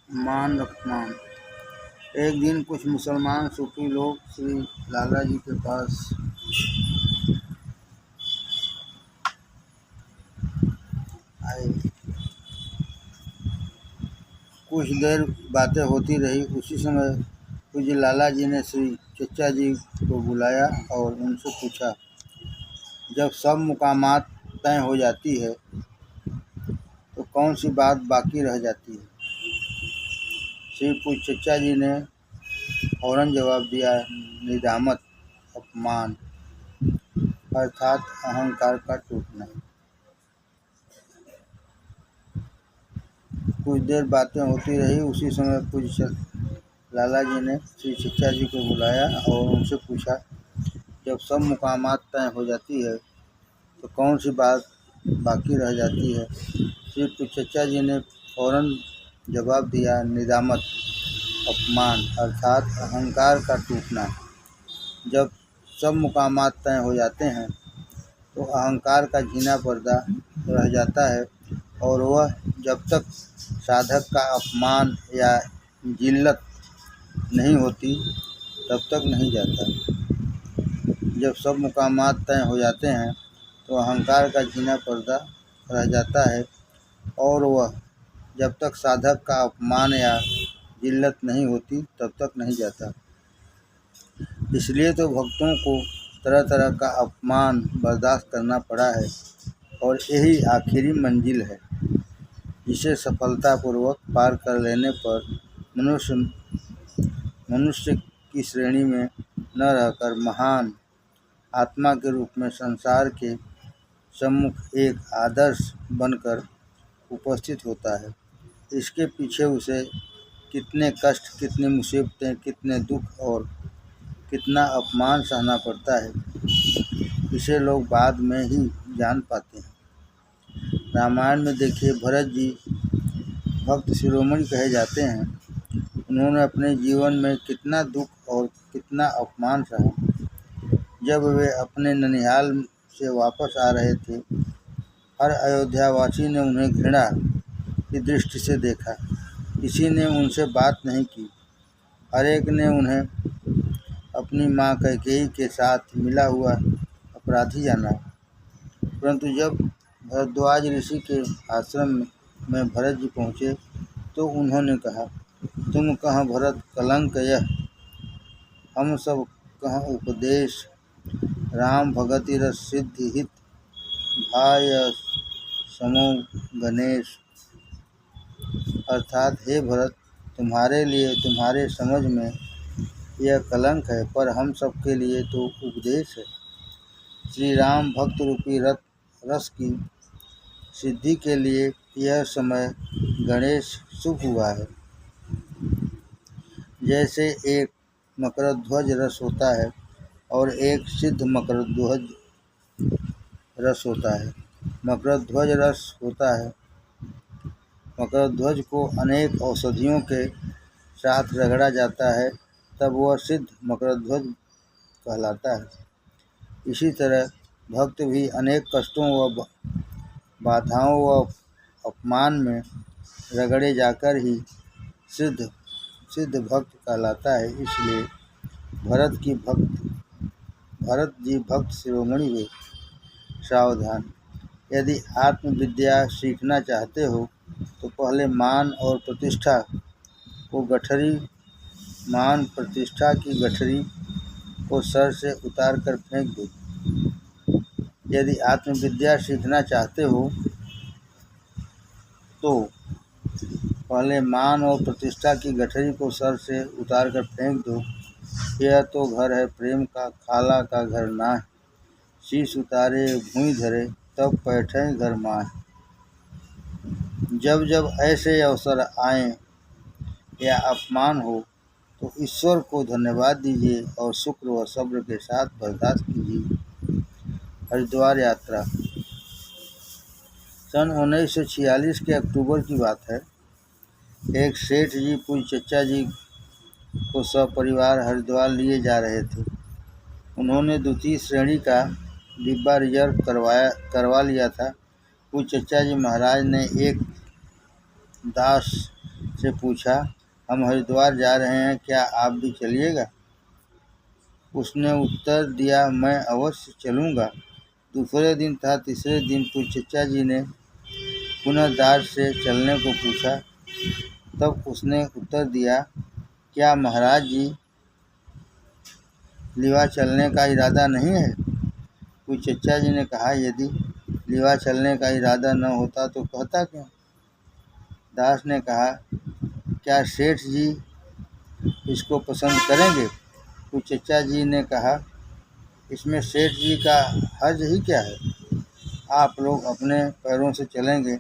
मान अपमान। एक दिन कुछ मुसलमान सूफी लोग श्री लाला जी के पास आए। कुछ देर बातें होती रही। उसी समय पूज्य लाला जी ने श्री चचा जी को बुलाया और उनसे पूछा, जब सब मुकामात तय हो जाती है तो कौन सी बात बाकी रह जाती है? श्री पूज्य चचा जी ने फौरन जवाब दिया, निदामत, अपमान, अर्थात अहंकार का टूटना। कुछ देर बातें होती रही। उसी समय पूज्य लाला जी ने श्री चचा जी को बुलाया और उनसे पूछा, जब सब मुकामात तय हो जाती है तो कौन सी बात बाकी रह जाती है? श्री पूज्य चचा जी ने फौरन जवाब दिया, निदामत, अपमान, अर्थात अहंकार का टूटना। जब सब मुकामात तय हो जाते हैं तो अहंकार का जीना पर्दा रह जाता है और वह जब तक साधक का अपमान या जिल्लत नहीं होती तब तक नहीं जाता। जब सब मुकामात तय हो जाते हैं तो अहंकार का जीना पर्दा रह जाता है और वह जब तक साधक का अपमान या जिल्लत नहीं होती तब तक नहीं जाता। इसलिए तो भक्तों को तरह तरह का अपमान बर्दाश्त करना पड़ा है और यही आखिरी मंजिल है जिसे सफलतापूर्वक पार कर लेने पर मनुष्य की श्रेणी में न रहकर महान आत्मा के रूप में संसार के सम्मुख एक आदर्श बनकर उपस्थित होता है। इसके पीछे उसे कितने कष्ट, कितनी मुसीबतें, कितने दुख और कितना अपमान सहना पड़ता है, इसे लोग बाद में ही जान पाते हैं। रामायण में देखिए, भरत जी भक्त शिरोमणि कहे जाते हैं। उन्होंने अपने जीवन में कितना दुख और कितना अपमान सहा। जब वे अपने ननिहाल से वापस आ रहे थे, हर अयोध्यावासी ने उन्हें घृणा की दृष्टि से देखा। किसी ने उनसे बात नहीं की। हर एक ने उन्हें अपनी माँ कैकेयी के साथ मिला हुआ अपराधी जाना। परंतु जब भरद्वाज ऋषि के आश्रम में भरत जी पहुँचे तो उन्होंने कहा, तुम कहाँ भरत कलंक यह, हम सब कहाँ उपदेश, राम भगति रस सिद्धि हित, भाय समो गणेश। अर्थात, हे भरत, तुम्हारे लिए तुम्हारे समझ में यह कलंक है, पर हम सबके लिए तो उपदेश है। श्री राम भक्त रूपी रस की सिद्धि के लिए यह समय गणेश शुभ हुआ है। जैसे एक मकरध्वज रस होता है और एक सिद्ध मकरध्वज रस होता है। मकरध्वज रस होता है। मकरध्वज को अनेक औषधियों के साथ रगड़ा जाता है, तब वह सिद्ध मकरध्वज कहलाता है। इसी तरह भक्त भी अनेक कष्टों व बाधाओं व अपमान में रगड़े जाकर ही सिद्ध भक्त कहलाता है। इसलिए भरत जी भक्त शिरोमणि हुए। सावधान, यदि आत्मविद्या सीखना चाहते हो तो पहले मान प्रतिष्ठा की गठरी को सर से उतार कर फेंक दो। यदि आत्मविद्या सीखना चाहते हो तो पहले मान और प्रतिष्ठा की गठरी को सर से उतार कर फेंक दो। यह तो घर है प्रेम का, खाला का घर ना है। शीश उतारे भूमि धरे, तब बैठे घर माए। जब जब ऐसे अवसर आए या अपमान हो तो ईश्वर को धन्यवाद दीजिए और शुक्र व सब्र के साथ बर्दाश्त कीजिए। हरिद्वार यात्रा। सन 1946 के अक्टूबर की बात है। एक सेठ जी पूज्य चचा जी को सपरिवार हरिद्वार लिए जा रहे थे। उन्होंने द्वितीय श्रेणी का डिब्बा रिजर्व करवा लिया था। पूज्य चचा जी महाराज ने एक दास से पूछा, हम हरिद्वार जा रहे हैं, क्या आप भी चलिएगा? उसने उत्तर दिया, मैं अवश्य चलूँगा। दूसरे दिन था। तीसरे दिन पूज्य चचा जी ने पुनः दास से चलने को पूछा। तब उसने उत्तर दिया, क्या महाराज जी लीवा चलने का इरादा नहीं है? पूज्य चचा जी ने कहा, यदि लीवा चलने का इरादा न होता तो कहता क्यों? दास ने कहा, क्या सेठ जी इसको पसंद करेंगे? पूज्य चचा जी ने कहा, इसमें सेठ जी का हर्ज ही क्या है? आप लोग अपने पैरों से चलेंगे।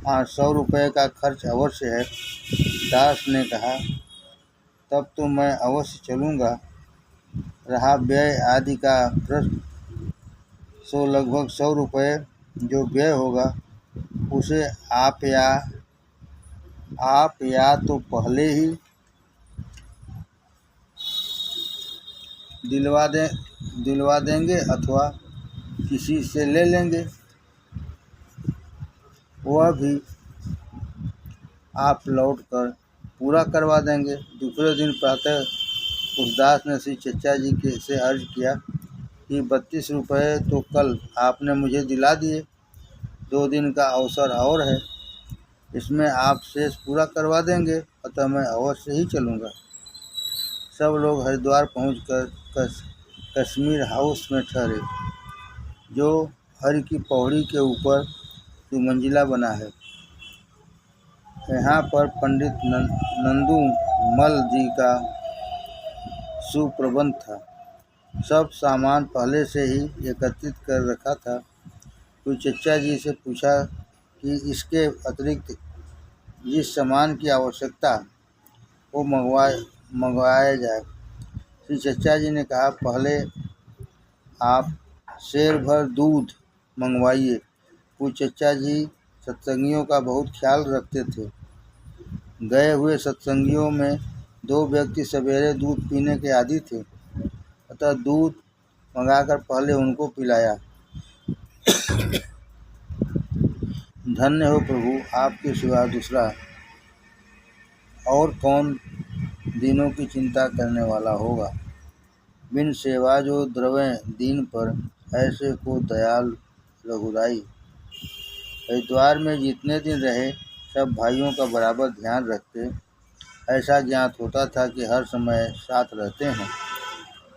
हाँ, 100 रुपये का खर्च अवश्य है। दास ने कहा, तब तो मैं अवश्य चलूँगा। रहा व्यय आदि का प्रश्न, सो लगभग 100 रुपये जो व्यय होगा उसे आप या तो पहले ही दिलवा देंगे अथवा किसी से ले लेंगे, वह भी आप लौट कर पूरा करवा देंगे। दूसरे दिन प्रातः उस दास ने श्री चचा जी से अर्ज किया कि 32 रुपये तो कल आपने मुझे दिला दिए, 2 दिन का अवसर और है, इसमें आप शेष पूरा करवा देंगे, अतः मैं अवश्य ही चलूँगा। सब लोग हरिद्वार पहुंचकर कश्मीर हाउस में ठहरे, जो हरि की पौड़ी के ऊपर 2 मंजिला बना है। यहाँ पर पंडित नंदू मल जी का सुप्रबंध था। सब सामान पहले से ही एकत्रित कर रखा था। कोई चचा जी से पूछा कि इसके अतिरिक्त जिस सामान की आवश्यकता वो मंगवाया जाए। श्री चचा जी ने कहा, पहले आप शेर भर दूध मंगवाइए। कोई चचा जी सत्संगियों का बहुत ख्याल रखते थे। गए हुए सत्संगियों में 2 व्यक्ति सवेरे दूध पीने के आदी थे, अतः दूध मंगाकर पहले उनको पिलाया। धन्य हो प्रभु, आपके सिवा दूसरा और कौन दीनों की चिंता करने वाला होगा। बिन सेवा जो द्रवे दीन पर, ऐसे को दयाल रघुराई। हरिद्वार में जितने दिन रहे सब भाइयों का बराबर ध्यान रखते। ऐसा ज्ञात होता था कि हर समय साथ रहते हैं।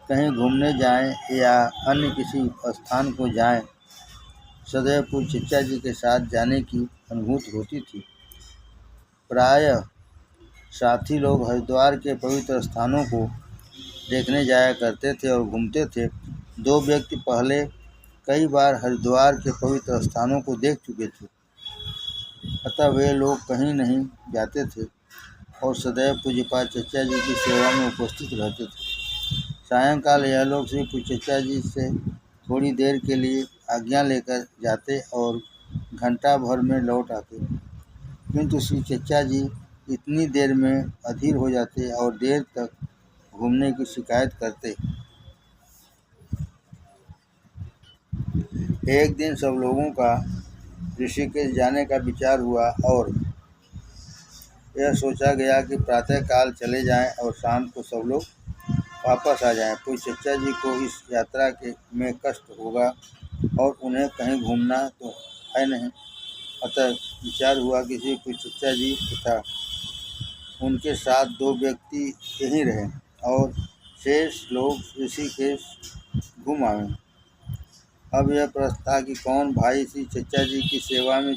कहीं घूमने जाएं या अन्य किसी स्थान को जाएं, सदैव पूज्य चचा जी के साथ जाने की अनुभूति होती थी। प्रायः साथी लोग हरिद्वार के पवित्र स्थानों को देखने जाया करते थे और घूमते थे। 2 व्यक्ति पहले कई बार हरिद्वार के पवित्र स्थानों को देख चुके थे, अतः वे लोग कहीं नहीं जाते थे और सदैव पूज्यपाद चचा जी की सेवा में उपस्थित रहते थे। सायंकाल यह लोग श्री पूज्य चचा जी से थोड़ी देर के लिए आज्ञा लेकर जाते और घंटा भर में लौट आते, किंतु श्री चचा जी इतनी देर में अधीर हो जाते और देर तक घूमने की शिकायत करते। एक दिन सब लोगों का ऋषिकेश जाने का विचार हुआ और यह सोचा गया कि प्रातःकाल चले जाएं और शाम को सब लोग वापस आ जाएं। पूज्य चचा जी को इस यात्रा में कष्ट होगा और उन्हें कहीं घूमना तो है नहीं, अतः विचार हुआ कि श्री पूज्य चचा जी तथा उनके साथ 2 व्यक्ति यहीं रहें और शेष लोग ऋषिकेश घूम आवें। अब यह प्रश्न था कि कौन भाई श्री चचा जी की सेवा में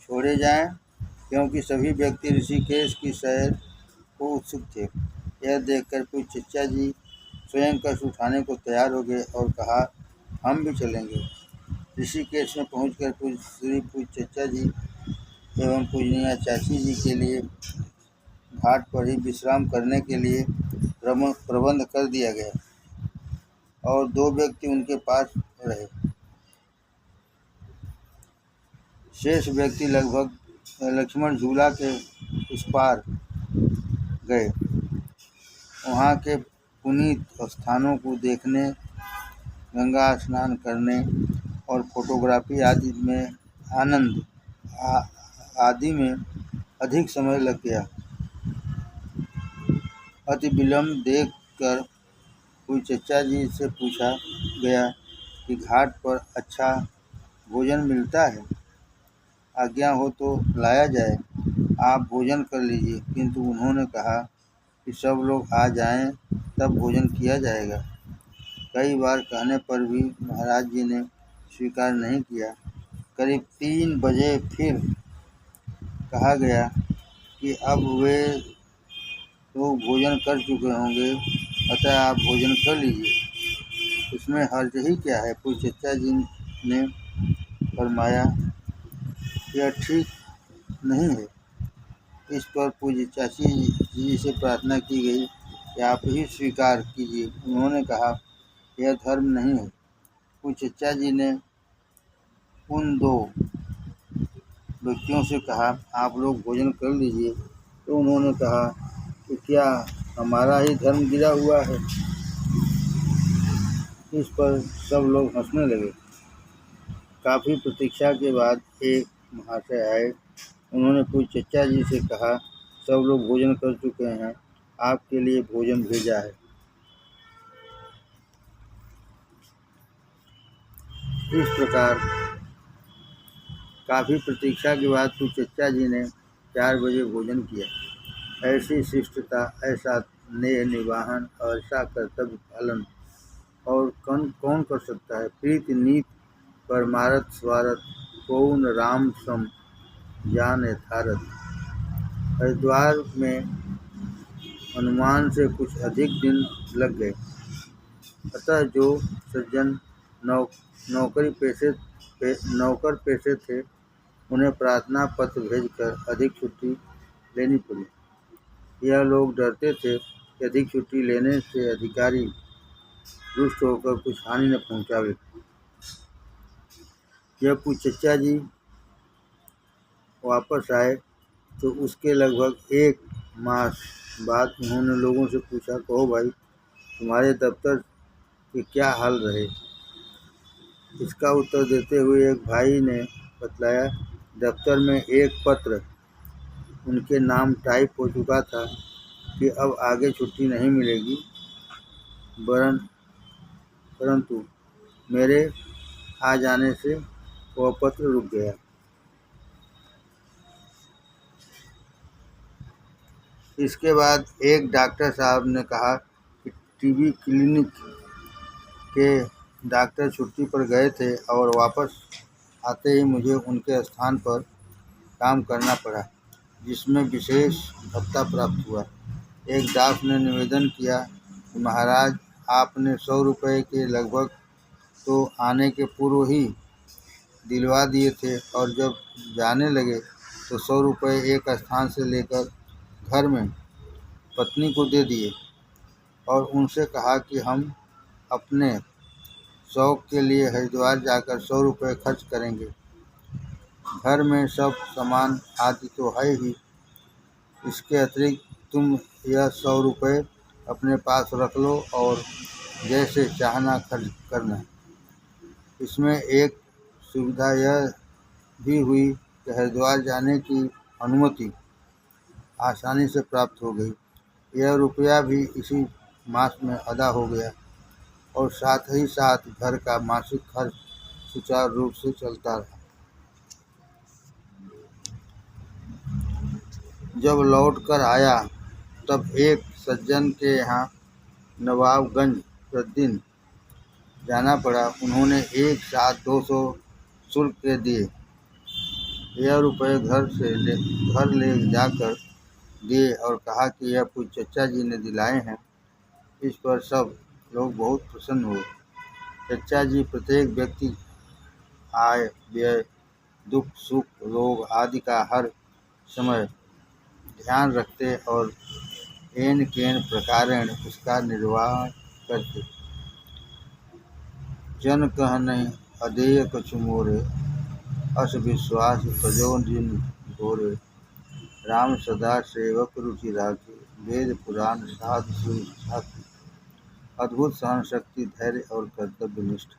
छोड़े जाएं, क्योंकि सभी व्यक्ति ऋषिकेश की सैर को उत्सुक थे। यह देखकर पूज्य चचा जी स्वयं कष्ट उठाने को तैयार हो गए और कहा, हम भी चलेंगे। ऋषिकेश में पहुंचकर श्री पूज्य चचा जी एवं पूजनीय चाची जी के लिए घाट पर ही विश्राम करने के लिए प्रबंध कर दिया गया और 2 व्यक्ति उनके पास रहे। शेष व्यक्ति लगभग लक्ष्मण झूला के उस पार गए। वहाँ के पुनीत स्थानों को देखने, गंगा स्नान करने और फोटोग्राफी आदि में आनंद आदि में अधिक समय लग गया। अति विलम्ब देख कर कोई चचा जी से पूछा गया कि घाट पर अच्छा भोजन मिलता है, आज्ञा हो तो लाया जाए, आप भोजन कर लीजिए। किंतु उन्होंने कहा कि सब लोग आ जाएं तब भोजन किया जाएगा। कई बार कहने पर भी महाराज जी ने स्वीकार नहीं किया। करीब 3 बजे फिर कहा गया कि अब वे लोग भोजन कर चुके होंगे, अतः आप भोजन कर लीजिए, इसमें हर्ज ही क्या है। पूज्य चचा जी ने फरमाया, यह ठीक नहीं है। इस पर पूज्य चाची जी से प्रार्थना की गई कि आप ही स्वीकार कीजिए। उन्होंने कहा, यह धर्म नहीं है। पूज्य चचा जी ने उन 2 व्यक्तियों से कहा, आप लोग भोजन कर लीजिए। तो उन्होंने कहा कि क्या हमारा ही धर्म गिरा हुआ है। इस पर सब लोग हंसने लगे। काफ़ी प्रतीक्षा के बाद एक महाशय आए। उन्होंने पूज्य चचा जी से कहा, सब लोग भोजन कर चुके हैं, आपके लिए भोजन भेजा है। इस प्रकार काफ़ी प्रतीक्षा के बाद पूज्य चचा जी ने 4 बजे भोजन किया। ऐसी शिष्टता, ऐसा नेह निवाहन और ऐसा कर्तव्य पालन और कौन कर सकता है। प्रीति नीत परमारथ स्वारथ, कौन राम सम जान यथारथ। हरिद्वार में अनुमान से कुछ अधिक दिन लग गए। अतः जो सज्जन नौकर पेशे थे, उन्हें प्रार्थना पत्र भेजकर अधिक छुट्टी लेनी पड़ी। यह लोग डरते थे कि अधिक छुट्टी लेने से अधिकारी रुष्ट होकर कुछ हानि न पहुंचावे। जब पूज्य चचा जी वापस आए तो उसके लगभग 1 मास बाद उन्होंने लोगों से पूछा, कहो भाई, तुम्हारे दफ्तर के क्या हाल रहे। इसका उत्तर देते हुए एक भाई ने बतलाया, दफ्तर में एक पत्र उनके नाम टाइप हो चुका था कि अब आगे छुट्टी नहीं मिलेगी, परंतु मेरे आ जाने से वह पत्र रुक गया। इसके बाद एक डॉक्टर साहब ने कहा कि टीबी क्लिनिक के डॉक्टर छुट्टी पर गए थे और वापस आते ही मुझे उनके स्थान पर काम करना पड़ा, जिसमें विशेष भत्ता प्राप्त हुआ। एक दास ने निवेदन किया कि महाराज, आपने 100 रुपये के लगभग तो आने के पूर्व ही दिलवा दिए थे और जब जाने लगे तो 100 रुपये एक स्थान से लेकर घर में पत्नी को दे दिए और उनसे कहा कि हम अपने शौक के लिए हरिद्वार जाकर 100 रुपये खर्च करेंगे। घर में सब सामान आदि तो है ही, इसके अतिरिक्त तुम यह 100 रुपये अपने पास रख लो और जैसे चाहना खर्च करना। इसमें एक सुविधा यह भी हुई कि हरिद्वार जाने की अनुमति आसानी से प्राप्त हो गई। यह रुपया भी इसी मास में अदा हो गया और साथ ही साथ घर का मासिक खर्च सुचारू रूप से चलता रहा। जब लौट कर आया तब एक सज्जन के यहाँ नवाबगंज प्रतिदिन जाना पड़ा। उन्होंने एक साथ 200 शुल्क के दिए। यह रुपये घर ले जाकर दिए और कहा कि यह पूज्य चचा जी ने दिलाए हैं। इस पर सब लोग बहुत प्रसन्न हुए। चचा जी प्रत्येक व्यक्ति आय व्यय, दुख सुख, रोग आदि का हर समय ध्यान रखते और एन केन प्रकारेण उसका निर्वाह करते। जन कह नहीं अधेय कछु मोरे, अस विश्वास तजो जिन घोरे। राम सदा सेवक रुचि राखे, वेद पुराण साध शिव साथी। अद्भुत सहन शक्ति, धैर्य और कर्तव्य निष्ठा।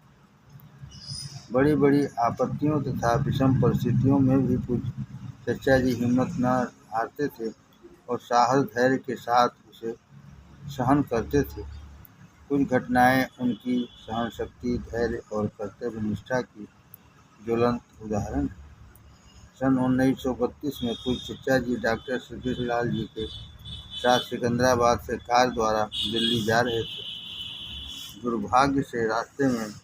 बड़ी बड़ी आपत्तियों तथा विषम परिस्थितियों में भी पूज्य चचा जी हिम्मत न हारते थे और साहस धैर्य के साथ उसे सहन करते थे। कुछ घटनाएं उनकी सहनशक्ति, धैर्य और कर्तव्य निष्ठा की ज्वलंत उदाहरण हैं। सन 1932 में पूज्य चचा जी डॉक्टर श्री लाल जी के साथ सिकंदराबाद से कार द्वारा दिल्ली जा रहे थे। दुर्भाग्य से रास्ते में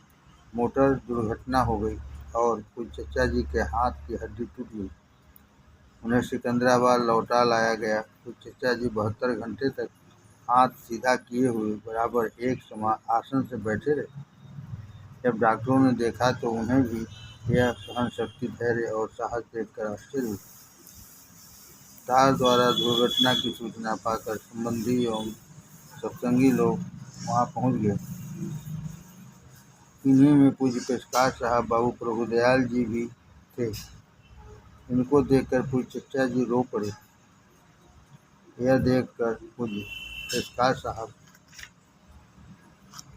मोटर दुर्घटना हो गई और पूज्य चचा जी के हाथ की हड्डी टूट गई। उन्हें सिकंदराबाद लौटा लाया गया। पूज्य चचा जी 72 घंटे तक हाथ सीधा किए हुए बराबर एक समान आसन से बैठे रहे। जब डॉक्टरों ने देखा तो उन्हें भी यह सहनशक्ति, धैर्य और साहस देखकर आश्चर्य हुआ। कार द्वारा दुर्घटना की सूचना पाकर संबंधी एवं सत्संगी लोग वहां पहुंच गए। इन्हीं में पूज्य पेशकार साहब बाबू प्रभुदयाल जी भी थे। इनको देखकर पूज्य चचा जी रो पड़े। यह देखकर पूज्य पेशकार साहब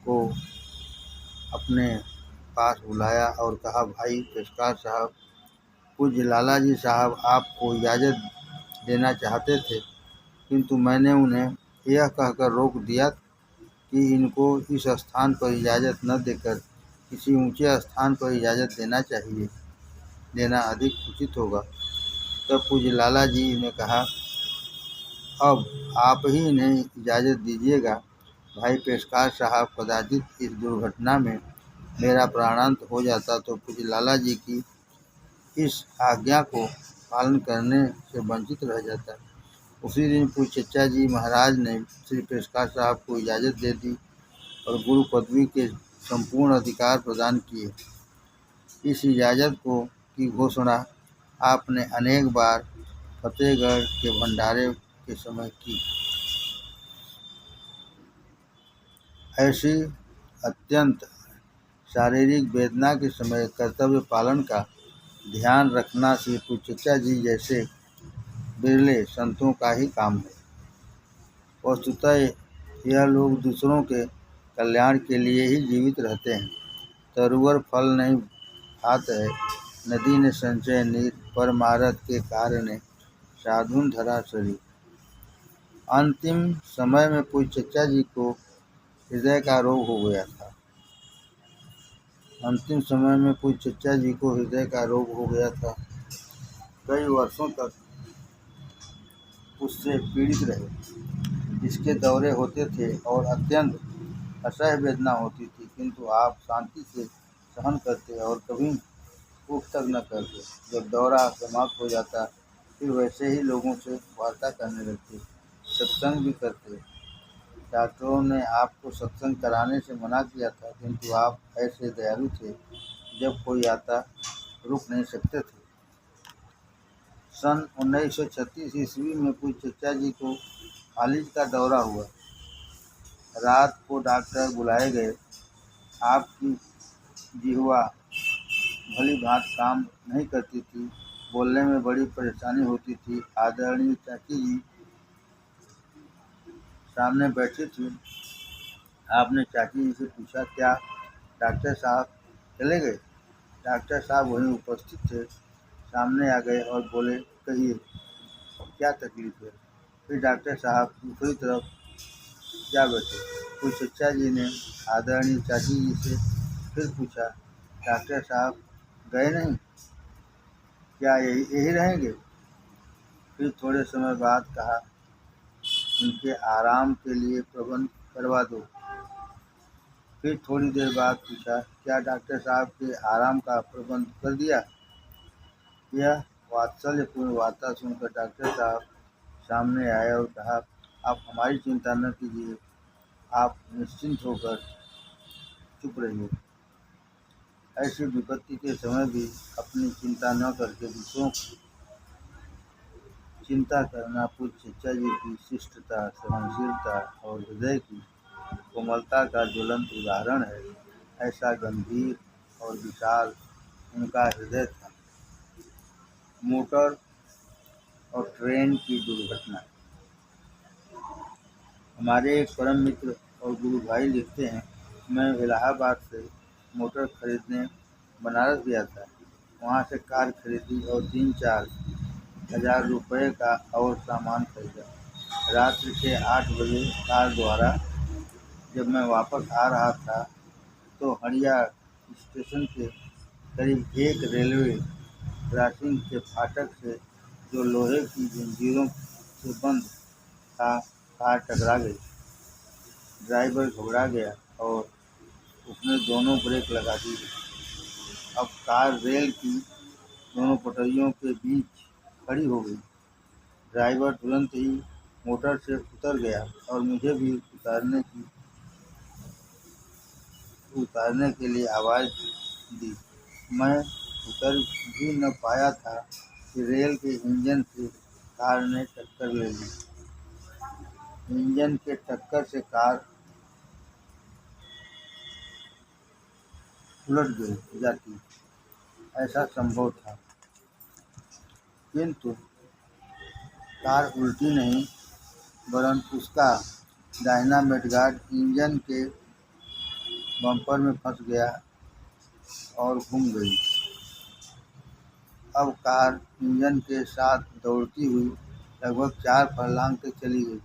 को अपने पास बुलाया और कहा, भाई पेशकार साहब, पूज्य लाला जी साहब आपको इजाज़त देना चाहते थे, किंतु मैंने उन्हें यह कहकर रोक दिया कि इनको इस स्थान पर इजाज़त न देकर किसी ऊंचे स्थान पर इजाज़त देना अधिक उचित होगा। तब पूज्य लाला जी ने कहा, अब आप ही इन्हें इजाज़त दीजिएगा। भाई पेशकार साहब, कदाचित इस दुर्घटना में मेरा प्राणांत हो जाता तो पूज्य लाला जी की इस आज्ञा को पालन करने से वंचित रह जाता। उसी दिन पूज्य चचा जी महाराज ने श्री पेशकार साहब को इजाज़त दे दी और गुरु पदवी के संपूर्ण अधिकार प्रदान किए। इस इजाज़त की घोषणा आपने अनेक बार फतेहगढ़ के भंडारे के समय की। ऐसी अत्यंत शारीरिक वेदना के समय कर्तव्य पालन का ध्यान रखना श्री पूज्य चचा जी जैसे बिरले संतों का ही काम है। वस्तुतः यह लोग दूसरों के कल्याण के लिए ही जीवित रहते हैं। तरुवर फल नहीं भात है, नदी ने संचय नीर, परमारथ के कारणे साधुन धरा शरीर। अंतिम समय में पूज्य चचा जी को हृदय का रोग हो गया था। कई वर्षों तक उससे पीड़ित रहे। इसके दौरे होते थे और अत्यंत असह्य वेदना होती थी, किंतु आप शांति से सहन करते और कभी ऊख तक न करते। जब दौरा समाप्त हो जाता फिर वैसे ही लोगों से वार्ता करने लगते, सत्संग भी करते। डॉक्टरों ने आपको सत्संग कराने से मना किया था, किंतु आप ऐसे दयालु थे, जब कोई आता रुक नहीं सकते थे। सन 1936 ईस्वी में पूज्य चचा जी को फालिज का दौरा हुआ। रात को डॉक्टर बुलाए गए। आपकी जिह्वा भली भांत काम नहीं करती थी, बोलने में बड़ी परेशानी होती थी। आदरणीय चाची जी सामने बैठी थी। आपने चाची जी से पूछा, क्या डॉक्टर साहब चले गए? डॉक्टर साहब वहीं उपस्थित थे, सामने आ गए और बोले, कहिए क्या तकलीफ है? फिर डॉक्टर साहब दूसरी तरफ जा बैठे। पूज्य चचा जी ने आदरणीय चाची जी से फिर पूछा, डॉक्टर साहब गए नहीं? क्या यही रहेंगे? फिर थोड़े समय बाद कहा, उनके आराम के लिए प्रबंध करवा दो। फिर थोड़ी देर बाद पूछा, क्या डॉक्टर साहब के आराम का प्रबंध कर दिया? यह वात्सल्यपूर्ण वार्ता सुनकर डॉक्टर साहब सामने आए और कहा, आप हमारी चिंता न कीजिए, आप निश्चिंत होकर चुप रहिए। ऐसी विपत्ति के समय भी अपनी चिंता न करके दूसरों की चिंता करना पूज्य चचा जी की शिष्टता, सहनशीलता और हृदय की कोमलता का ज्वलंत उदाहरण है। ऐसा गंभीर और विशाल उनका हृदय था। मोटर और ट्रेन की दुर्घटना। हमारे एक परम मित्र और गुरु भाई लिखते हैं, मैं इलाहाबाद से मोटर खरीदने बनारस गया था। वहाँ से कार खरीदी और 3-4 हज़ार रुपये का और सामान खरीदा। रात्रि के 8 बजे कार द्वारा जब मैं वापस आ रहा था तो हड़िया स्टेशन के करीब एक रेलवे क्रॉसिंग के फाटक से, जो लोहे की जंजीरों से बंद था, कार टकरा गई। ड्राइवर घबरा गया और उसने दोनों ब्रेक लगा दिए। अब कार रेल की दोनों पटरियों के बीच खड़ी हो गई। ड्राइवर तुरंत ही मोटर से उतर गया और मुझे भी उतारने के लिए आवाज़ दी। मैं उतर भी न पाया था कि रेल के इंजन से कार ने टक्कर ले ली। इंजन के टक्कर से कार उलट जाती, ऐसा संभव था, किंतु कार उल्टी नहीं, वरन उसका दाहिना मडगार्ड इंजन के बम्पर में फंस गया और घूम गई। अब कार इंजन के साथ दौड़ती हुई लगभग 4 फर्लांग तक चली गई।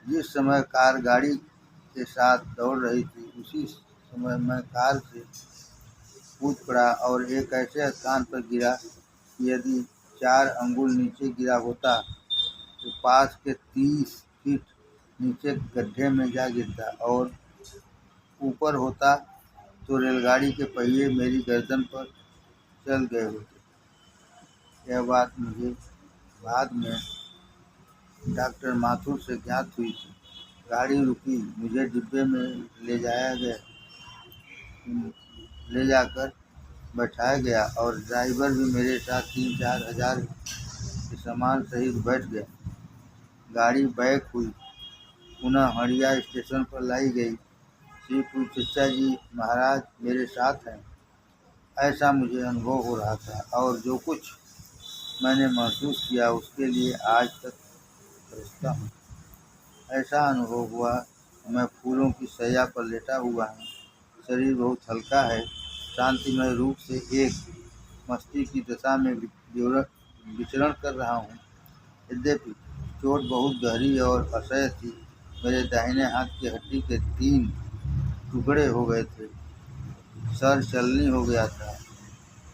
जिस समय कार गाड़ी के साथ दौड़ रही थी, उसी समय मैं कार से कूद पड़ा और एक ऐसे स्थान पर गिरा कि यदि 4 अंगुल नीचे गिरा होता तो पास के 30 फीट नीचे गड्ढे में जा गिरता, और ऊपर होता तो रेलगाड़ी के पहिए मेरी गर्दन पर चल गए होते। यह बात मुझे बाद में डॉक्टर माथुर से ज्ञात हुई थी। गाड़ी रुकी, मुझे डिब्बे में ले जाकर बैठाया गया और ड्राइवर भी मेरे साथ 3-4 हज़ार के सामान सहित बैठ गया। गाड़ी बैक हुई, पुनः हड़िया स्टेशन पर लाई गई। श्री पुर चचा जी महाराज मेरे साथ हैं, ऐसा मुझे अनुभव हो रहा था, और जो कुछ मैंने महसूस किया उसके लिए आज तक तरसता हूँ। ऐसा अनुभव हुआ मैं फूलों की सैया पर लेटा हुआ हूँ, शरीर बहुत हल्का है, शांतिमय रूप से एक मस्ती की दशा में विचरण कर रहा हूँ। यद्यपि चोट बहुत गहरी और असह्य थी। मेरे दाहिने हाथ की हड्डी के 3 टुकड़े हो गए थे, सर चलनी हो गया था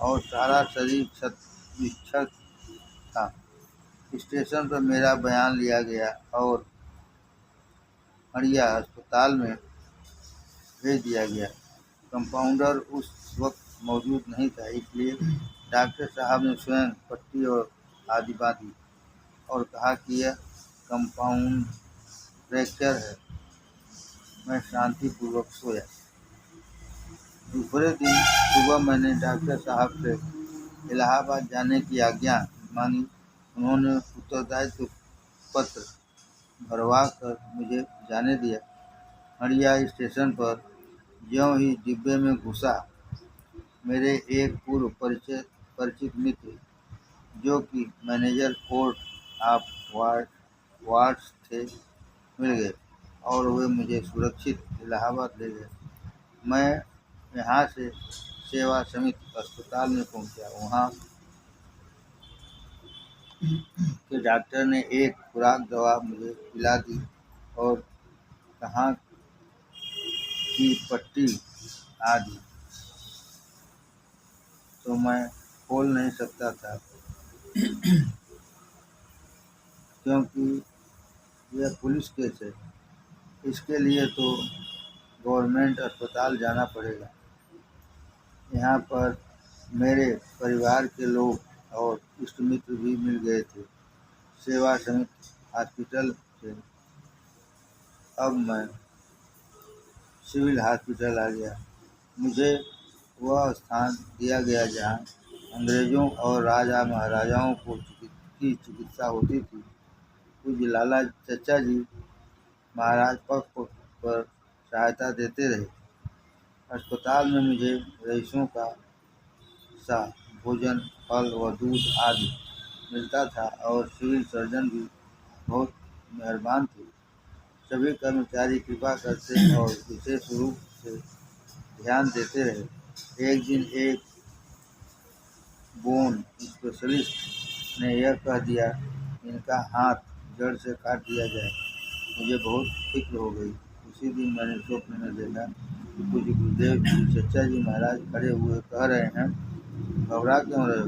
और सारा शरीर विक्षत था। स्टेशन पर मेरा बयान लिया गया और हड़िया अस्पताल में भेज दिया गया। कंपाउंडर उस वक्त मौजूद नहीं था, इसलिए डॉक्टर साहब ने स्वयं पट्टी और आदि बांधी और कहा कि यह कंपाउंड फ्रैक्चर है। मैं शांतिपूर्वक सोया। दूसरे दिन सुबह मैंने डॉक्टर साहब से इलाहाबाद जाने की आज्ञा मांगी। उन्होंने उत्तरदायित्व पत्र भरवा कर मुझे जाने दिया। हड़िया स्टेशन पर ज्यों ही डिब्बे में घुसा, मेरे एक पूर्व परिचित मित्र, जो कि मैनेजर कोर्ट ऑफ वार्ड्स थे, मिल गए और वे मुझे सुरक्षित इलाहाबाद ले गए। मैं यहाँ से सेवा समिति अस्पताल में पहुँचा। वहाँ के डॉक्टर ने एक खुराक दवा मुझे पिला दी और कहा कि पट्टी आदि तो मैं खोल नहीं सकता था, क्योंकि यह पुलिस केस है। इसके लिए तो गवर्नमेंट अस्पताल जाना पड़ेगा। यहाँ पर मेरे परिवार के लोग और इष्ट मित्र भी मिल गए थे। सेवा समिति हॉस्पिटल से अब मैं सिविल हॉस्पिटल आ गया। मुझे वह स्थान दिया गया जहाँ अंग्रेज़ों और राजा महाराजाओं की चिकित्सा होती थी। पूज्य लाला चचा जी महाराज पक्ष पर सहायता देते रहे। अस्पताल में मुझे रईसों का सा भोजन, फल व दूध आदि मिलता था और सिविल सर्जन भी बहुत मेहरबान थे। सभी कर्मचारी कृपा करते और विशेष रूप से ध्यान देते रहे। एक दिन एक बोन स्पेशलिस्ट ने यह कह दिया, इनका हाथ जड़ से काट दिया जाए। मुझे बहुत फिक्र हो गई। उसी दिन मैंने स्वप्न में देखा कि पूज्य गुरुदेव जी चचा जी महाराज खड़े हुए कह रहे हैं, घबरा क्यों रहे हो,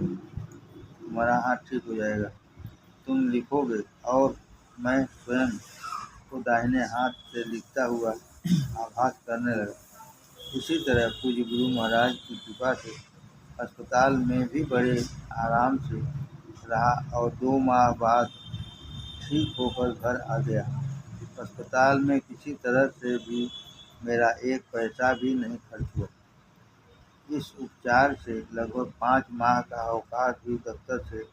तुम्हारा हाथ ठीक हो जाएगा, तुम लिखोगे। और मैं स्वयं को दाहिने हाथ से लिखता हुआ आभास करने लगा। इसी तरह पूज्य गुरु महाराज की कृपा से अस्पताल में भी बड़े आराम से रहा और 2 माह बाद ठीक होकर घर आ गया। अस्पताल में किसी तरह से भी मेरा एक पैसा भी नहीं खर्च हुआ। इस उपचार से लगभग 5 माह का अवकाश भी दफ्तर से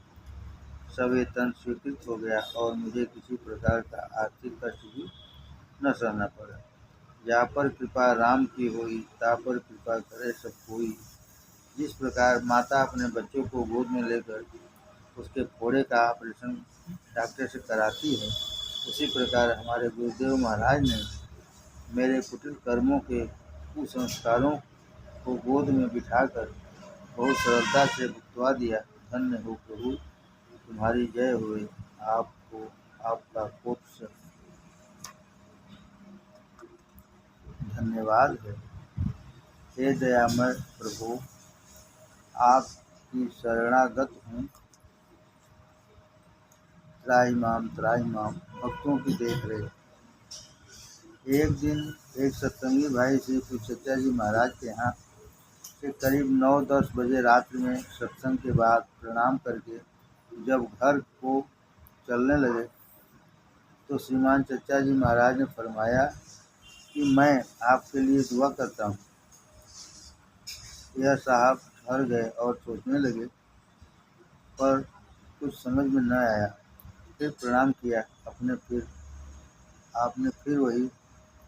सवेतन स्वीकृत हो गया और मुझे किसी प्रकार का आर्थिक कष्ट भी न सहना पड़ा। जा पर कृपा राम की होई, ता पर कृपा करे सब कोई। जिस प्रकार माता अपने बच्चों को गोद में लेकर उसके फोड़े का ऑपरेशन डॉक्टर से कराती है, उसी प्रकार हमारे गुरुदेव महाराज ने मेरे कुटिल कर्मों के कुसंस्कारों को गोद में बिठाकर बहुत सरलता से भुगतवा दिया। धन्य हो प्रभु, तुम्हारी जय होए। आपको आपका कोट धन्यवाद है। हे दयामय प्रभु, आपकी शरणागत हूँ। त्राहिमाम त्राहिमाम, भक्तों की देख रेख। एक दिन एक सत्संगी भाई श्री पूज्य चचा जी महाराज के यहाँ से करीब 9-10 बजे रात्रि में सत्संग के बाद प्रणाम करके जब घर को चलने लगे तो श्रीमान चचा जी महाराज ने फरमाया कि मैं आपके लिए दुआ करता हूँ। यह साहब ठहर गए और सोचने लगे, पर कुछ समझ में न आया। फिर प्रणाम किया। आपने फिर वही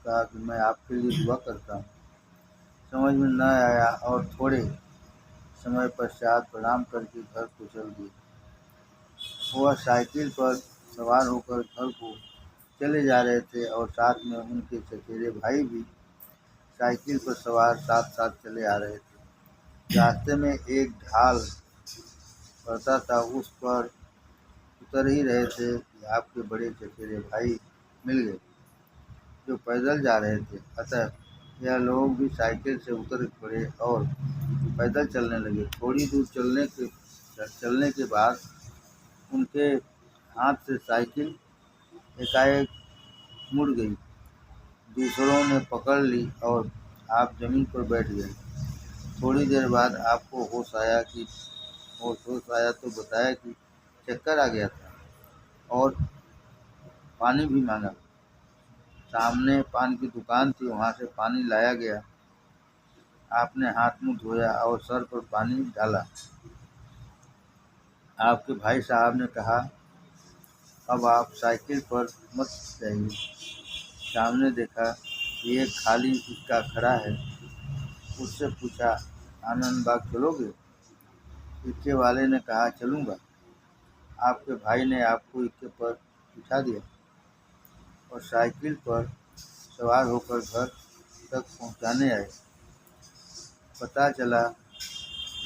कहा कि मैं आपके लिए दुआ करता हूँ। समझ में न आया और थोड़े समय पश्चात प्रणाम करके घर को चल दिए। वह साइकिल पर सवार होकर घर को चले जा रहे थे और साथ में उनके चचेरे भाई भी साइकिल पर सवार साथ साथ चले आ रहे थे। रास्ते में एक ढाल पड़ता था, उस पर उतर ही रहे थे कि आपके बड़े चचेरे भाई मिल गए जो पैदल जा रहे थे। अतः यह लोग भी साइकिल से उतर पड़े और पैदल चलने लगे। थोड़ी दूर चलने के बाद उनके हाथ से साइकिल एकाएक मुड़ गई। दूसरों ने पकड़ ली और आप जमीन पर बैठ गए। थोड़ी देर बाद आपको होश आया तो बताया कि चक्कर आ गया था और पानी भी मांगा। सामने पान की दुकान थी, वहाँ से पानी लाया गया। आपने हाथ मुँह धोया और सर पर पानी डाला। आपके भाई साहब ने कहा, अब आप साइकिल पर मत जाइए। सामने देखा कि एक खाली इक्का खड़ा है। उससे पूछा, आनंद बाग चलोगे? इक्के वाले ने कहा, चलूँगा। आपके भाई ने आपको इक्के पर बिठा दिया और साइकिल पर सवार होकर घर तक पहुँचाने आए। पता चला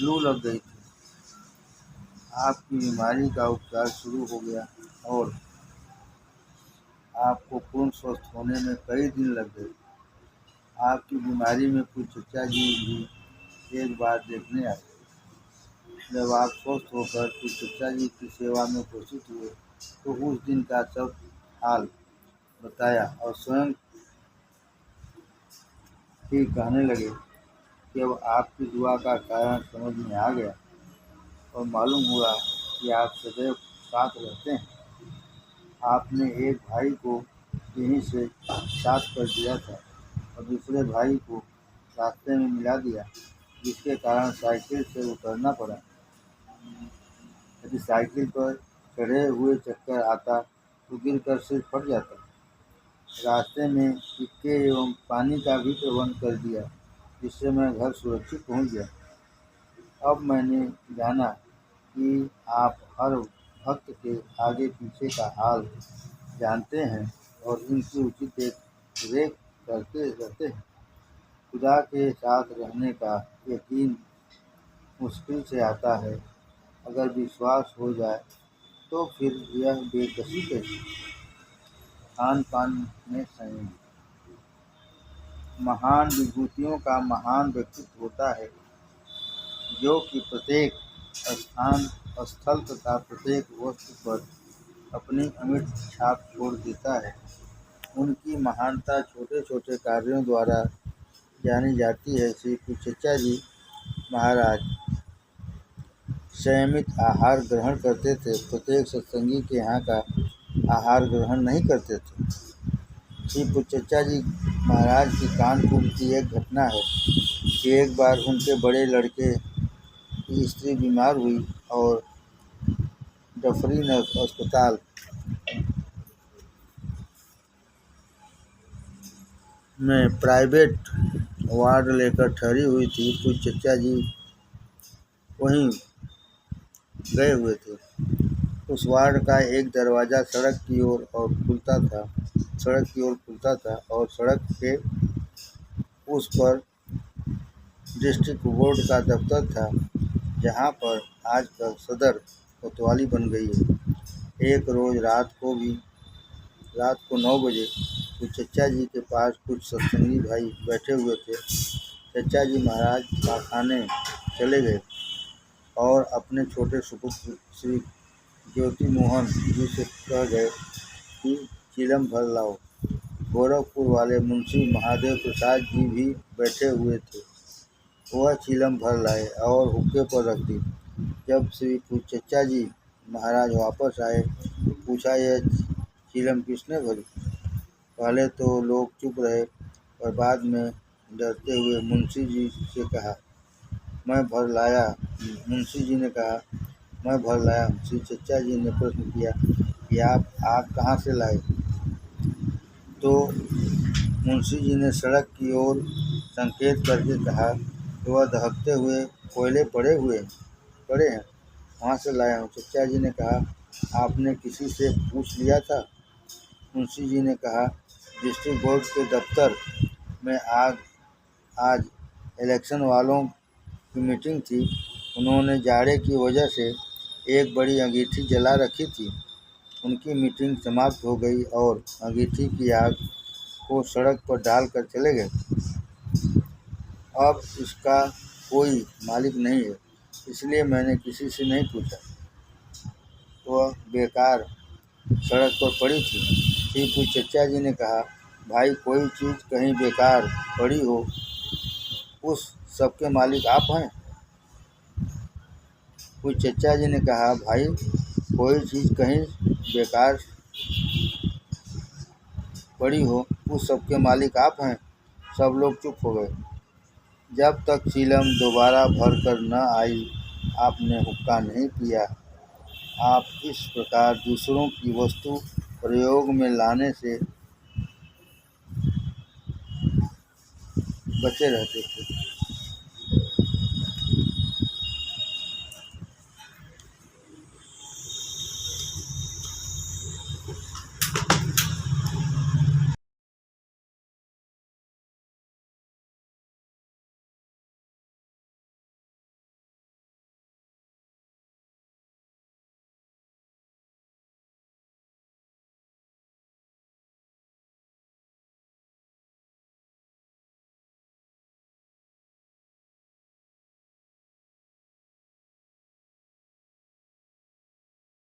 लू लग गई थी। आपकी बीमारी का उपचार शुरू हो गया और आपको पूर्ण स्वस्थ होने में कई दिन लग गए। आपकी बीमारी में पूज्य चचा जी भी एक बार देखने आए। जब आप स्वस्थ होकर पूज्य चचा जी की सेवा में उपस्थित हुए तो उस दिन का सब हाल बताया और स्वयं ही कहने लगे कि अब आपकी दुआ का कारण समझ में आ गया और मालूम हुआ कि आप सदैव साथ रहते हैं। आपने एक भाई को यहीं से साथ कर दिया था और दूसरे भाई को रास्ते में मिला दिया, जिसके कारण साइकिल से उतरना पड़ा। यदि साइकिल पर चढ़े हुए चक्कर आता तो गिरकर सिर फट जाता। रास्ते में सिक्के एवं पानी का भी प्रबंध कर दिया, जिससे मैं घर सुरक्षित पहुंच गया। अब मैंने जाना कि आप हर भक्त के आगे पीछे का हाल जानते हैं और इनकी उचित देख रेख करते रहते हैं। खुदा के साथ रहने का यकीन मुश्किल से आता है। अगर विश्वास हो जाए तो फिर यह बेकसी कैसी। खान पान में संयम। महान विभूतियों का महान व्यक्तित्व होता है जो कि प्रत्येक स्थान स्थल तथा प्रत्येक वस्तु पर अपनी अमिट छाप छोड़ देता है। उनकी महानता छोटे छोटे कार्यों द्वारा जानी जाती है। श्री कुचेचा जी महाराज संयमित आहार ग्रहण करते थे। प्रत्येक सत्संगी के यहाँ का आहार ग्रहण नहीं करते थे। श्री कुचेचा जी महाराज की कानपुर की एक घटना है कि एक बार उनके बड़े लड़के की स्त्री बीमार हुई और डफरीन अस्पताल में प्राइवेट वार्ड लेकर ठहरी हुई थी। कुछ चचा जी वहीं गए हुए थे। उस वार्ड का एक दरवाज़ा सड़क की ओर खुलता था और सड़क के उस पर डिस्ट्रिक्ट बोर्ड का दफ्तर था, जहां पर आजकल सदर कोतवाली बन गई है। एक रोज़ रात को 9 बजे कुछ चचा जी के पास कुछ सत्संगी भाई बैठे हुए थे। चचा जी महाराज पाखाने चले गए और अपने छोटे सुपुत्र श्री ज्योति मोहन जी से कह गए कि चिलम भर लाओ। गोरखपुर वाले मुंशी महादेव प्रसाद जी भी बैठे हुए थे। वह चिलम भर लाए और हुक्के पर रख दी। जब श्री चचा जी महाराज वापस आए तो पूछा, यह चिलम किसने भरी? पहले तो लोग चुप रहे, पर बाद में डरते हुए मुंशी जी से कहा, मैं भर लाया। मुंशी जी ने कहा, मैं भर लाया। श्री चचा जी ने प्रश्न किया कि आप आग कहाँ से लाए? तो मुंशी जी ने सड़क की ओर संकेत करके कहा कि वह दहकते हुए कोयले पड़े हैं, वहाँ से लाया हूँ। चचा जी ने कहा, आपने किसी से पूछ लिया था? मुंशी जी ने कहा, डिस्ट्रिक्ट बोर्ड के दफ्तर में आज इलेक्शन वालों की मीटिंग थी। उन्होंने जाड़े की वजह से एक बड़ी अंगीठी जला रखी थी। उनकी मीटिंग समाप्त हो गई और अंगीठी की आग को सड़क पर डालकर चले गए। अब इसका कोई मालिक नहीं है, इसलिए मैंने किसी से नहीं पूछा। वह बेकार सड़क पर पड़ी थी। श्री कुछ चचा जी ने कहा, भाई कोई चीज़ कहीं बेकार पड़ी हो, उस सबके मालिक आप हैं? कुछ चचा जी ने कहा, भाई कोई चीज़ कहीं बेकार पड़ी हो, उस सबके मालिक आप हैं। सब लोग चुप हो गए। जब तक चिलम दोबारा भर कर न आई, आपने हुक्का नहीं पिया। आप इस प्रकार दूसरों की वस्तु प्रयोग में लाने से बचे रहते थे।